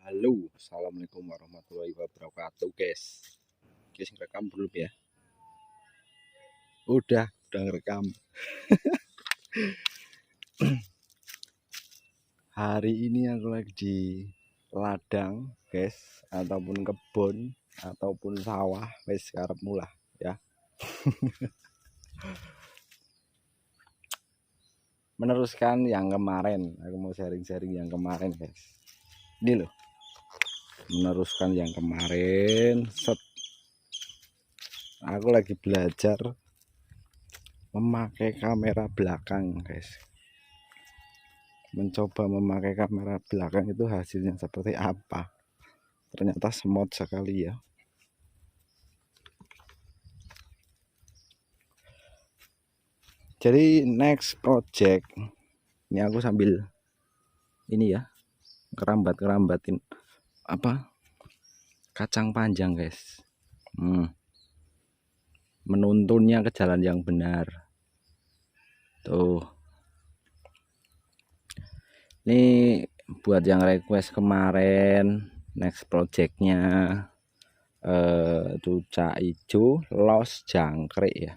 Halo, assalamualaikum warahmatullahi wabarakatuh, guys. Guys, ngerekam belum ya? Udah ngerekam. Hari ini aku lagi di ladang, guys, ataupun kebun, ataupun sawah, wes karep mulah ya. Meneruskan yang kemarin, aku mau sharing-sharing yang kemarin, guys. Ini loh, meneruskan yang kemarin. Aku lagi belajar memakai kamera belakang, guys. Mencoba memakai kamera belakang itu hasilnya seperti apa. Ternyata semut sekali ya. Jadi next project ini aku sambil ini ya, kerambatin apa, kacang panjang, guys. Menuntunnya ke jalan yang benar tuh. Ini buat yang request kemarin, next projectnya cucak hijau los jangkrik ya,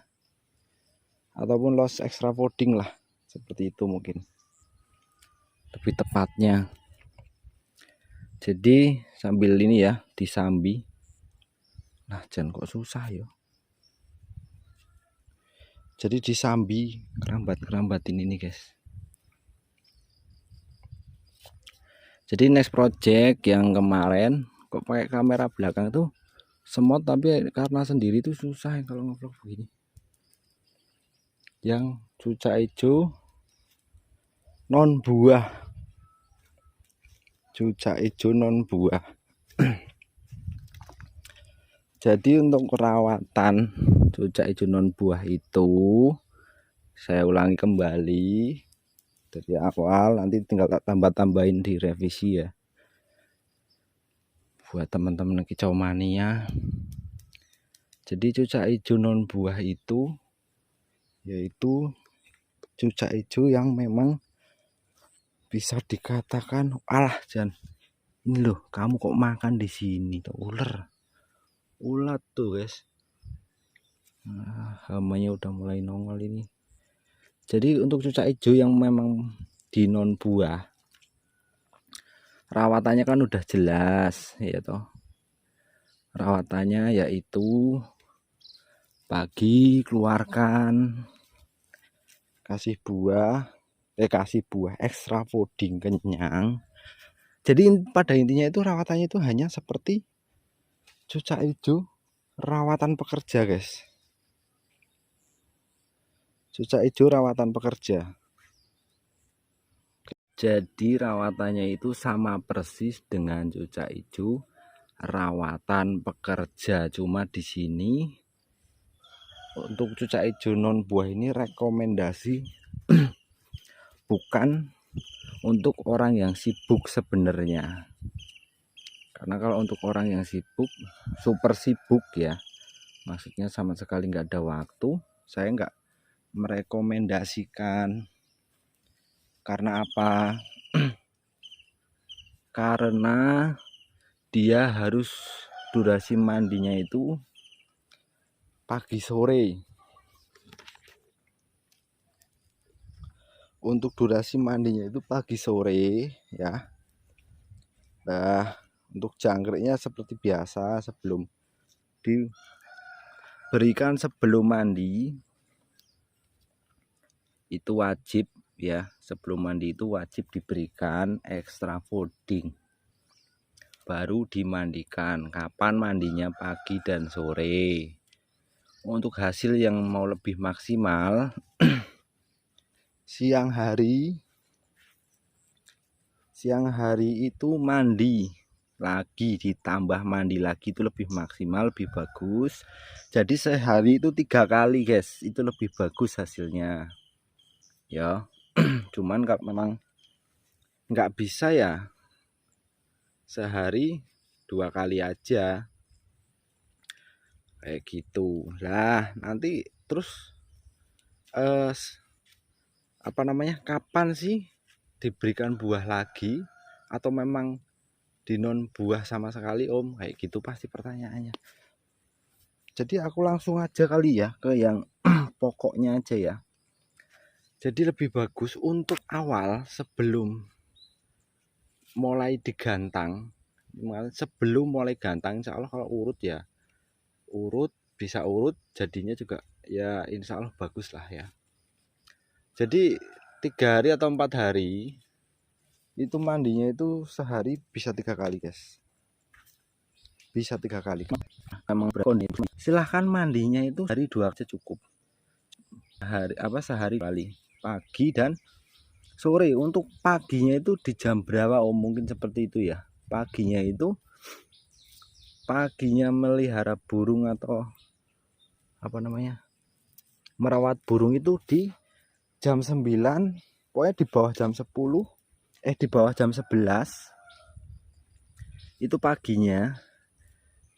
ataupun los extra folding lah, seperti itu mungkin lebih tepatnya. Jadi sambil ini ya, disambi. Nah, jangan kok susah ya. Jadi disambi, kerambatin ini, guys. Jadi next project yang kemarin kok pakai kamera belakang tuh semut, tapi karena sendiri tuh susah kalau ngevlog begini. Yang cucak hijau non buah, cucak hijau non buah. Jadi untuk perawatan cucak hijau non buah itu saya ulangi kembali dari awal, nanti tinggal tambah-tambahin di revisi ya. Buat teman-teman kicau mania. Jadi cucak hijau non buah itu yaitu cucak hijau yang memang bisa dikatakan jangan ini loh, kamu kok makan di sini tuh ulat tuh, guys. Hamanya udah mulai nongol ini. Jadi untuk cucak hijau yang memang di non buah, rawatannya kan udah jelas ya toh. Rawatannya yaitu pagi keluarkan, kasih buah extra folding kenyang. Jadi pada intinya itu rawatannya itu hanya seperti cucak hijau rawatan pekerja, guys. Cucak hijau rawatan pekerja. Jadi rawatannya itu sama persis dengan cucak hijau rawatan pekerja. Cuma di sini untuk cucak hijau non buah ini rekomendasi bukan untuk orang yang sibuk sebenarnya. Karena kalau untuk orang yang sibuk, super sibuk ya, maksudnya sama sekali nggak ada waktu, saya nggak merekomendasikan. Karena apa? Karena dia harus durasi mandinya itu pagi sore. Untuk durasi mandinya itu pagi sore ya. Nah, untuk jangkriknya seperti biasa, sebelum diberikan sebelum mandi itu wajib ya, sebelum mandi itu wajib diberikan extra folding, baru dimandikan. Kapan mandinya? Pagi dan sore. Untuk hasil yang mau lebih maksimal siang hari itu mandi lagi, ditambah mandi lagi, itu lebih maksimal, lebih bagus. Jadi sehari itu 3 kali, guys, itu lebih bagus hasilnya ya. Cuman kalau memang nggak bisa ya sehari 2 kali aja kayak gitu lah. Nanti terus kapan sih diberikan buah lagi, atau memang di non buah sama sekali Om? Kayak gitu pasti pertanyaannya. Jadi aku langsung aja kali ya ke yang pokoknya aja ya. Jadi lebih bagus untuk awal sebelum mulai digantang, sebelum mulai gantang insya Allah kalau urut ya urut, bisa urut jadinya juga ya insya Allah bagus lah ya. Jadi 3 hari atau 4 hari itu mandinya itu sehari bisa 3 kali guys, bisa 3 kali. Memang berkondisi silahkan mandinya itu hari 2 aja cukup, sehari kali, pagi dan sore. Untuk paginya itu di jam berapa Om? Mungkin seperti itu ya, paginya melihara burung atau merawat burung itu di jam 9, pokoknya di bawah jam 10, di bawah jam 11 itu paginya,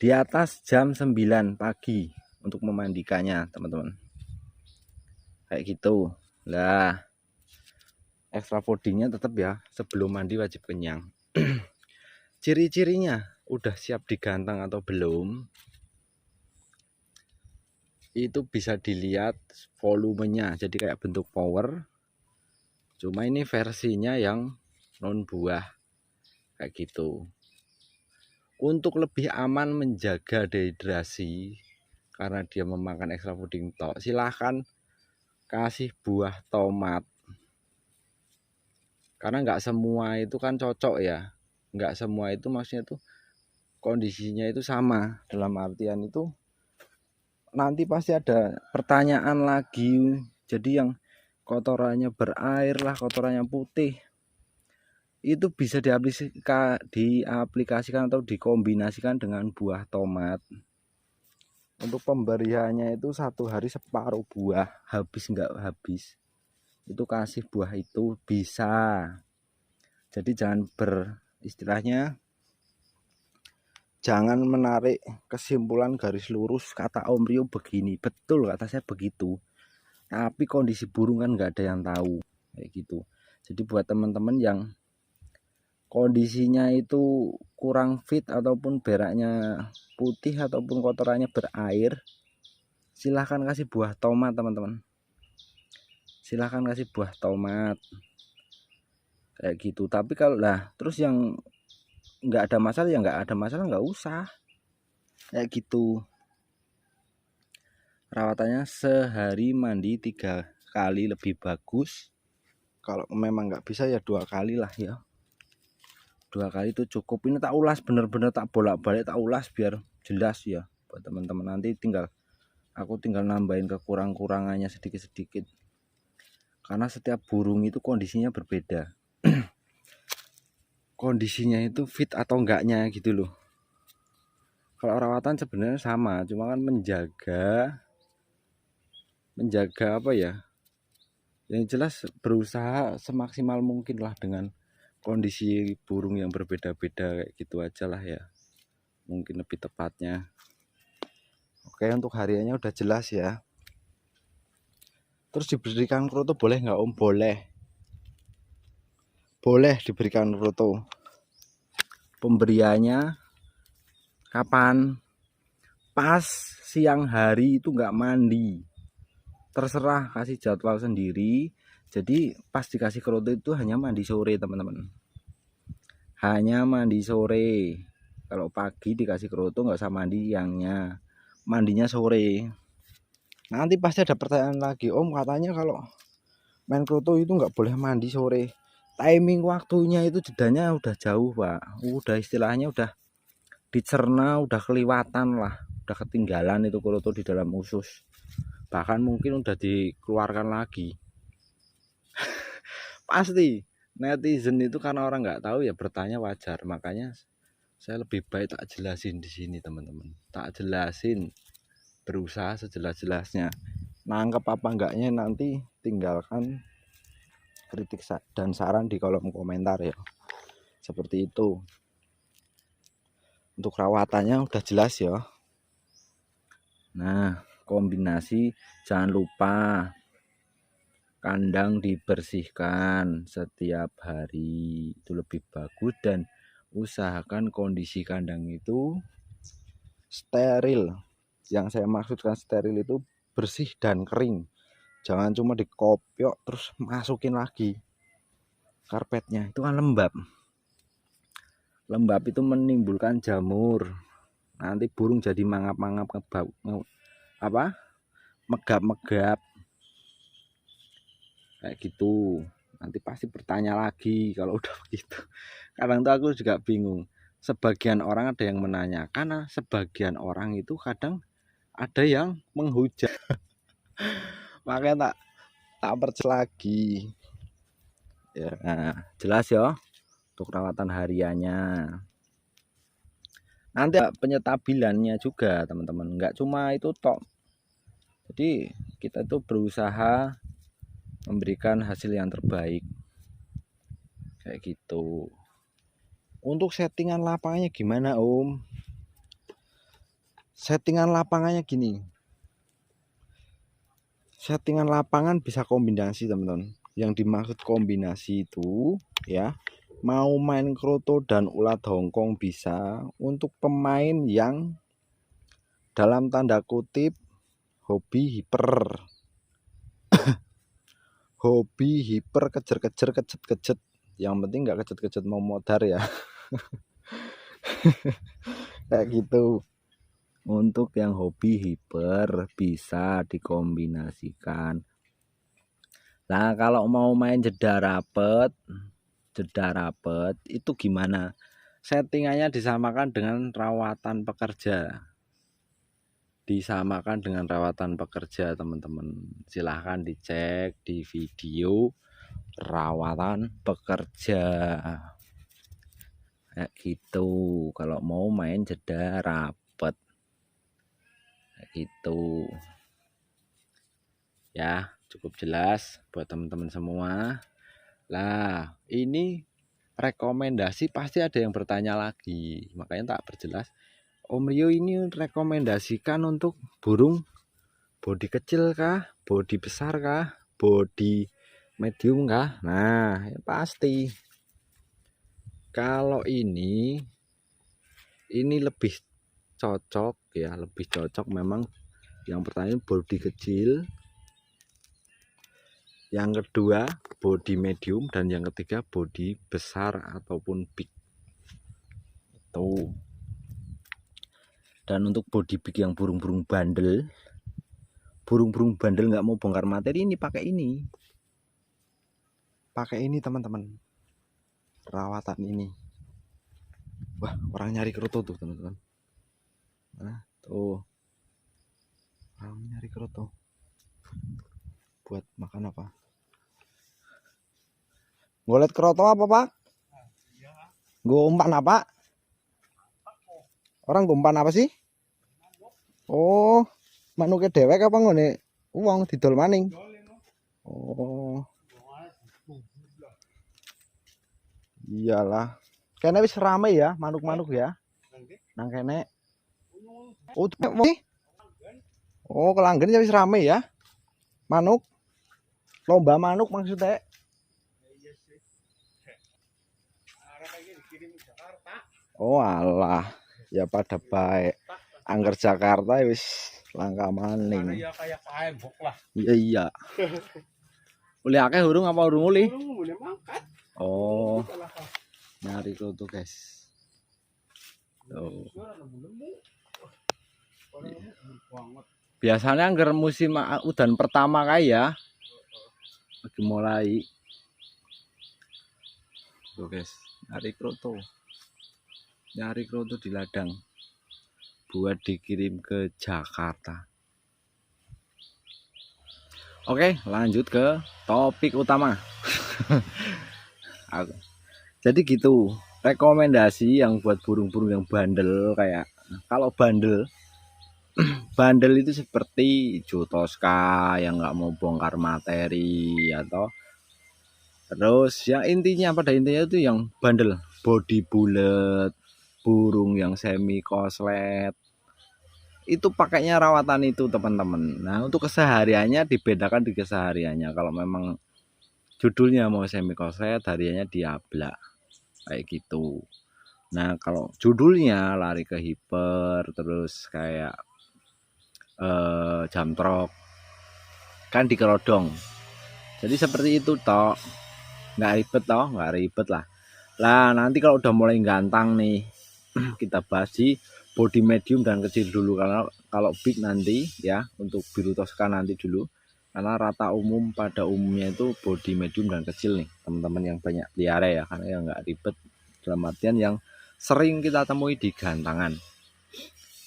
di atas jam 9 pagi untuk memandikannya teman-teman, kayak gitu lah. Extra foodingnya tetap ya sebelum mandi wajib kenyang. Ciri-cirinya udah siap digantang atau belum itu bisa dilihat volumenya, jadi kayak bentuk power, cuma ini versinya yang non buah kayak gitu. Untuk lebih aman menjaga dehidrasi karena dia memakan extra fooding tok, silahkan kasih buah tomat, karena nggak semua itu kan cocok ya, nggak semua itu maksudnya tuh kondisinya itu sama, dalam artian itu nanti pasti ada pertanyaan lagi. Jadi yang kotorannya berair lah, kotorannya putih, itu bisa diaplikasikan atau dikombinasikan dengan buah tomat. Untuk pemberiannya itu 1 hari separuh buah, habis nggak habis itu kasih buah itu bisa. Jadi jangan beristilahnya jangan menarik kesimpulan garis lurus kata Om Rio begini, betul kata saya begitu, tapi kondisi burung kan nggak ada yang tahu kayak gitu. Jadi buat teman-teman yang kondisinya itu kurang fit ataupun beraknya putih ataupun kotorannya berair, silahkan kasih buah tomat teman-teman, silahkan kasih buah tomat kayak gitu. Tapi kalau lah terus yang nggak ada masalah ya nggak ada masalah, nggak usah kayak gitu. Perawatannya sehari mandi 3 kali lebih bagus. Kalau memang nggak bisa ya 2 kali lah ya, 2 kali itu cukup. Ini tak ulas bener-bener, tak bolak-balik, tak ulas biar jelas ya buat teman-teman. Nanti aku tinggal nambahin kekurang-kurangannya sedikit-sedikit, karena setiap burung itu kondisinya berbeda. Kondisinya itu fit atau enggaknya gitu loh. Kalau rawatan sebenarnya sama, cuma kan menjaga apa ya, yang jelas berusaha semaksimal mungkin lah dengan kondisi burung yang berbeda-beda kayak gitu aja lah ya, mungkin lebih tepatnya. Oke, untuk hariannya udah jelas ya. Terus diberikan kroto boleh nggak Om? Boleh diberikan kroto. Pemberiannya kapan? Pas siang hari itu nggak mandi, terserah, kasih jadwal sendiri. Jadi pas dikasih kroto itu hanya mandi sore teman-teman, hanya mandi sore. Kalau pagi dikasih kroto nggak usah mandi siangnya, mandinya sore. Nanti pasti ada pertanyaan lagi, Om katanya kalau main kroto itu nggak boleh mandi sore. Timing waktunya itu jedanya udah jauh Pak, udah istilahnya udah dicerna, udah kelewatan lah, udah ketinggalan itu kroto di dalam usus, bahkan mungkin udah dikeluarkan lagi. Pasti netizen itu karena orang nggak tahu ya bertanya, wajar. Makanya saya lebih baik tak jelasin di sini teman-teman, tak jelasin, berusaha sejelas-jelasnya. Nangkep apa enggaknya nanti tinggalkan kritik dan saran di kolom komentar ya, seperti itu. Untuk rawatannya udah jelas ya. Nah, kombinasi jangan lupa kandang dibersihkan setiap hari, itu lebih bagus. Dan usahakan kondisi kandang itu steril. Yang saya maksudkan steril itu bersih dan kering. Jangan cuma dikopiok terus masukin lagi karpetnya, itu kan lembab. Lembab itu menimbulkan jamur. Nanti burung jadi mangap-mangap, megap-megap kayak gitu. Nanti pasti bertanya lagi kalau udah begitu. Kadang tuh aku juga bingung. Sebagian orang ada yang menanyakan, sebagian orang itu kadang ada yang menghujat. Makanya tak percaya lagi. Ya, nah, jelas ya untuk rawatan hariannya. Nanti penyetabilannya juga teman-teman. Enggak cuma itu tok. Jadi kita itu berusaha memberikan hasil yang terbaik kayak gitu. Untuk settingan lapangannya gimana Om? Settingan lapangannya gini, settingan lapangan bisa kombinasi teman-teman. Yang dimaksud kombinasi itu ya, mau main kroto dan ulat hongkong bisa. Untuk pemain yang dalam tanda kutip hobi hiper hobi hiper kejar-kejar, kejet-kejet. Yang penting nggak kejet-kejet mau modar ya. Kayak gitu. Untuk yang hobi hiper bisa dikombinasikan. Nah, kalau mau main jeda rapet itu gimana? Settingannya disamakan dengan rawatan pekerja. Disamakan dengan rawatan pekerja teman-teman. Silahkan dicek di video rawatan pekerja kayak gitu kalau mau main jeda rapet kayak gitu ya. Cukup jelas buat teman-teman semua. Lah ini rekomendasi pasti ada yang bertanya lagi, makanya tak perjelas. Om Rio ini rekomendasikan untuk burung bodi kecil kah, bodi besar kah, bodi medium kah? Nah ya pasti kalau ini lebih cocok ya, lebih cocok memang yang pertama bodi kecil, yang kedua bodi medium, dan yang ketiga bodi besar ataupun big itu. Dan untuk bodi big yang burung-burung bandel nggak mau bongkar materi, ini pakai ini teman-teman, rawatan ini. Wah, orang nyari kerutu tuh teman-teman. Nah, tuh orang nyari kerutu buat makan apa? Ngolet keroto apa Pak? Gue umpan apa? Orang gue umpan apa sih? Oh, manuknya dewek apa ngone uang didol maning? Oh, iyalah. Kene wis rame ya manuk-manuk ya. Nang kene. Oh, Kelanggen ya wis rame ya. Manuk. Lomba manuk maksudnya. Oh alah, ya pada baik. Angger Jakarta wis langka maning. Iya iya. Uli akeh urung apa urung uli? Oh. Nyari tuh guys. Oh. Biasanya angger musim udan pertama kayak ya. Lagi mulai. Tuh guys, nyari kroto di ladang buat dikirim ke Jakarta. Oke, lanjut ke topik utama. Jadi gitu, rekomendasi yang buat burung-burung yang bandel, kayak kalau bandel itu seperti Jotoska yang nggak mau bongkar materi, atau terus yang intinya pada intinya itu yang bandel, body bulat, burung yang semi koslet, itu pakainya rawatan itu teman-teman. Nah untuk kesehariannya dibedakan di kesehariannya. Kalau memang judulnya mau semi koslet, hariannya diablak kayak gitu. Nah, kalau judulnya lari ke hiper, terus kayak jamtrok, kan dikerodong. Jadi seperti itu toh, nggak ribet toh, nggak ribet lah. Lah nanti kalau udah mulai gantang nih, kita bahas di body medium dan kecil dulu, karena kalau big nanti ya untuk biru Tosca nanti dulu, karena rata umum pada umumnya itu body medium dan kecil nih teman-teman yang banyak pelihara ya, karena yang nggak ribet dalam artian yang sering kita temui di gantangan.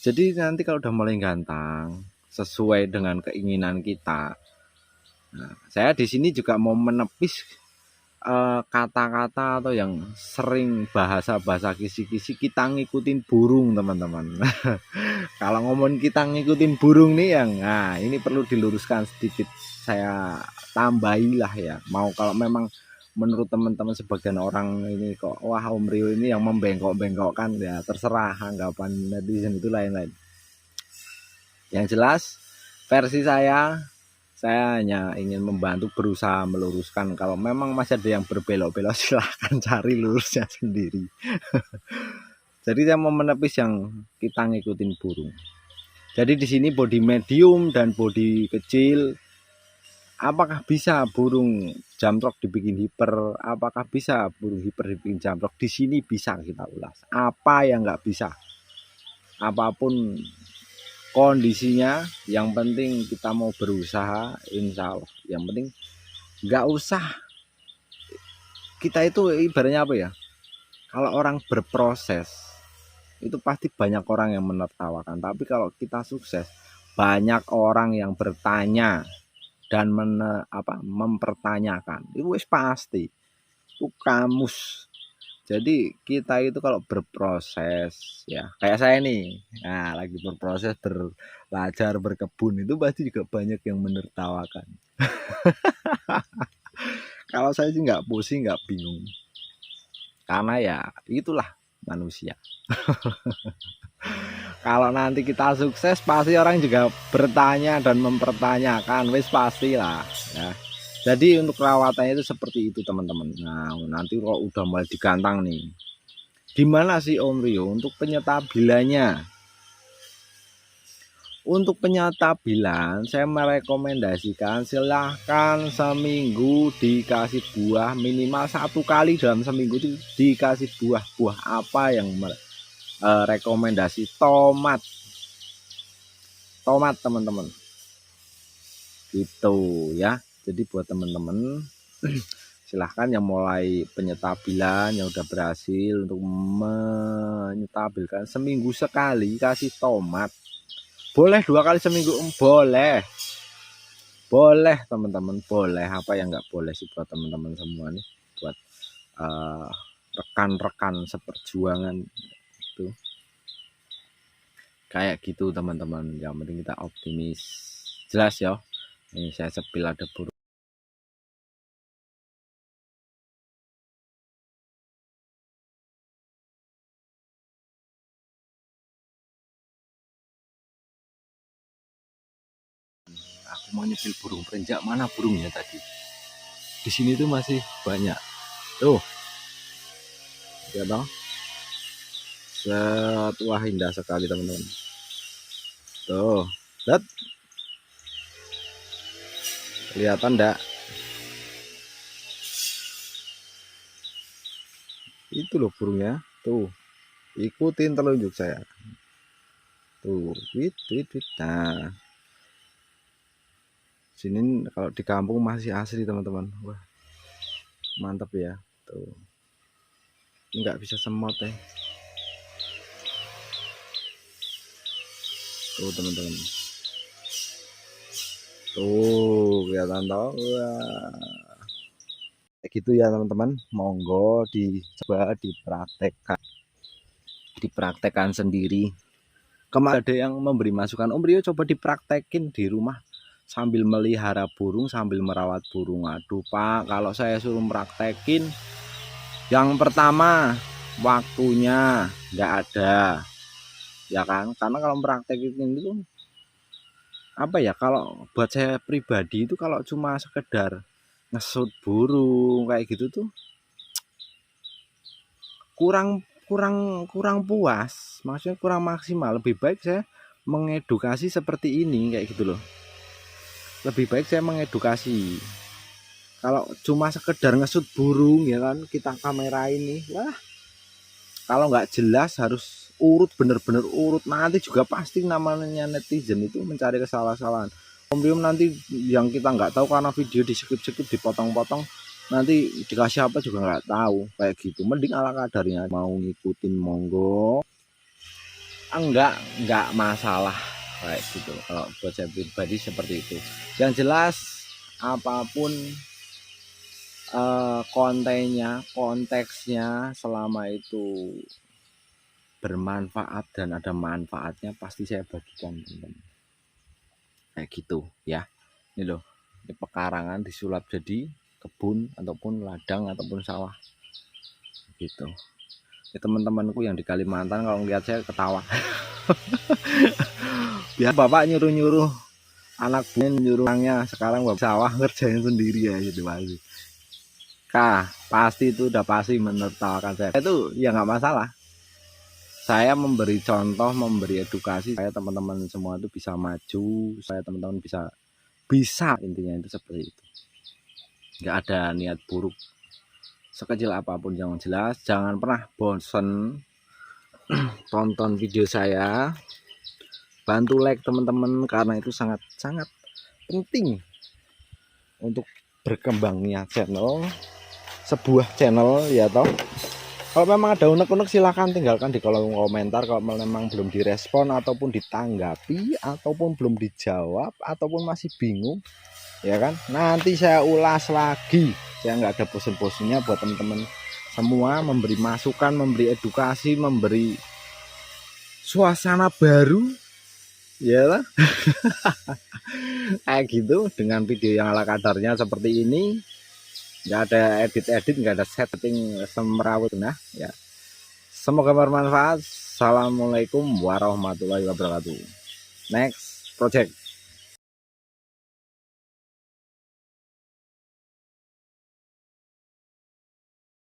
Jadi nanti kalau udah mulai gantang sesuai dengan keinginan kita, nah, saya di sini juga mau menepis kata-kata atau yang sering bahasa-bahasa kisi-kisi kita ngikutin burung teman-teman. Kalau ngomong kita ngikutin burung nih yang, nah ini perlu diluruskan sedikit, saya tambahilah ya. Mau kalau memang menurut teman-teman sebagian orang ini kok wah Om Rio ini yang membengkok-bengkokkan, ya terserah, anggapan netizen itu lain-lain. Yang jelas versi saya hanya ingin membantu berusaha meluruskan. Kalau memang masih ada yang berbelok-belok silahkan cari lurusnya sendiri. Jadi saya mau menepis yang kita ngikutin burung. Jadi di sini body medium dan body kecil. Apakah bisa burung jamtrok dibikin hiper? Apakah bisa burung hiper dibikin jamtrok? Di sini bisa kita ulas. Apa yang nggak bisa? Apapun kondisinya, yang penting kita mau berusaha, insya Allah. Yang penting nggak usah, kita itu ibaratnya apa ya, kalau orang berproses itu pasti banyak orang yang menertawakan, tapi kalau kita sukses banyak orang yang bertanya dan mempertanyakan, itu wis pasti, itu kamus. Jadi kita itu kalau berproses ya kayak saya nih, nah lagi berproses belajar berkebun, itu pasti juga banyak yang menertawakan. Kalau saya sih nggak pusing, nggak bingung, karena ya itulah manusia. Kalau nanti kita sukses pasti orang juga bertanya dan mempertanyakan, wis pastilah ya. Jadi untuk perawatannya itu seperti itu teman-teman. Nah nanti kalau udah mulai digantang nih, gimana sih Om Rio untuk penyetabilannya? Untuk penyetabilan saya merekomendasikan silahkan seminggu dikasih buah minimal 1 kali dalam seminggu, itu dikasih buah apa yang rekomendasi tomat teman-teman gitu ya. Jadi buat teman-teman silahkan yang mulai penyetabilan, yang udah berhasil untuk menyetabilkan seminggu sekali kasih tomat, boleh 2 kali seminggu, boleh teman-teman, boleh. Apa yang nggak boleh sih buat teman-teman semua nih, buat rekan-rekan seperjuangan itu kayak gitu teman-teman. Yang penting kita optimis. Jelas ya, ini saya sepil ada burung. Aku mau nyepil burung perenjak, mana burungnya tadi? Di sini tuh masih banyak tuh ya toh. Wah indah sekali teman-teman, tuh lihat, kelihatan enggak? Itu loh burungnya tuh, ikutin telunjuk saya tuh, wit. Nah sini kalau di kampung masih asli teman-teman, wah mantap ya tuh, nggak bisa semot ya tuh teman-teman, tuh kelihatan tau, wah kayak gitu ya teman-teman. Monggo dicoba dipraktekkan sendiri. Kemarin ada yang memberi masukan, Om Rio coba dipraktekin di rumah sambil melihara burung, sambil merawat burung. Aduh Pak, kalau saya suruh praktekin, yang pertama waktunya nggak ada ya kan, karena kalau praktekin itu apa ya, kalau buat saya pribadi itu kalau cuma sekedar ngesut burung kayak gitu tuh kurang kurang puas, maksudnya kurang maksimal. Lebih baik saya mengedukasi seperti ini kayak gitu loh. Lebih baik saya mengedukasi. Kalau cuma sekedar ngesut burung ya kan, kita kamera ini, wah kalau nggak jelas harus urut, bener-bener urut. Nanti juga pasti namanya netizen itu mencari kesalahan-kesalahan. Kemudian nanti yang kita nggak tahu karena video di skip-skip, dipotong-potong, nanti dikasih apa juga nggak tahu kayak gitu. Mending ala kadarnya, mau ngikutin monggo, enggak masalah kayak gitu. Kalau buat saya pribadi seperti itu. Yang jelas apapun kontennya, konteksnya, selama itu bermanfaat dan ada manfaatnya pasti saya bagikan teman-teman. Kayak gitu ya. Ini loh, ini pekarangan disulap jadi kebun ataupun ladang ataupun sawah gitu. Ya, teman-temanku yang di Kalimantan kalau ngeliat saya ketawa. Ya bapak nyuruh-nyuruh anak buahnya, nyuruhnya sekarang bapak sawah ngerjain sendiri ya gitu pasti. Pasti itu udah pasti menertawakan saya. Itu ya nggak masalah. Saya memberi contoh, memberi edukasi, saya teman-teman semua itu bisa maju, saya teman-teman bisa intinya itu seperti itu. Nggak ada niat buruk sekecil apapun, yang jelas jangan pernah bosen tonton video saya, bantu like teman-teman karena itu sangat penting untuk berkembangnya sebuah channel ya toh. Kalau memang ada unek-unek silahkan tinggalkan di kolom komentar. Kalau memang belum direspon ataupun ditanggapi ataupun belum dijawab ataupun masih bingung ya kan, nanti saya ulas lagi. Saya nggak ada bosan-bosannya buat teman-teman semua, memberi masukan, memberi edukasi, memberi suasana baru ya lah. Kayak gitu dengan video yang ala kadarnya seperti ini. Nggak ada edit-edit, nggak ada setting semrawut. Nah ya, semoga bermanfaat. Assalamualaikum warahmatullahi wabarakatuh. Next project.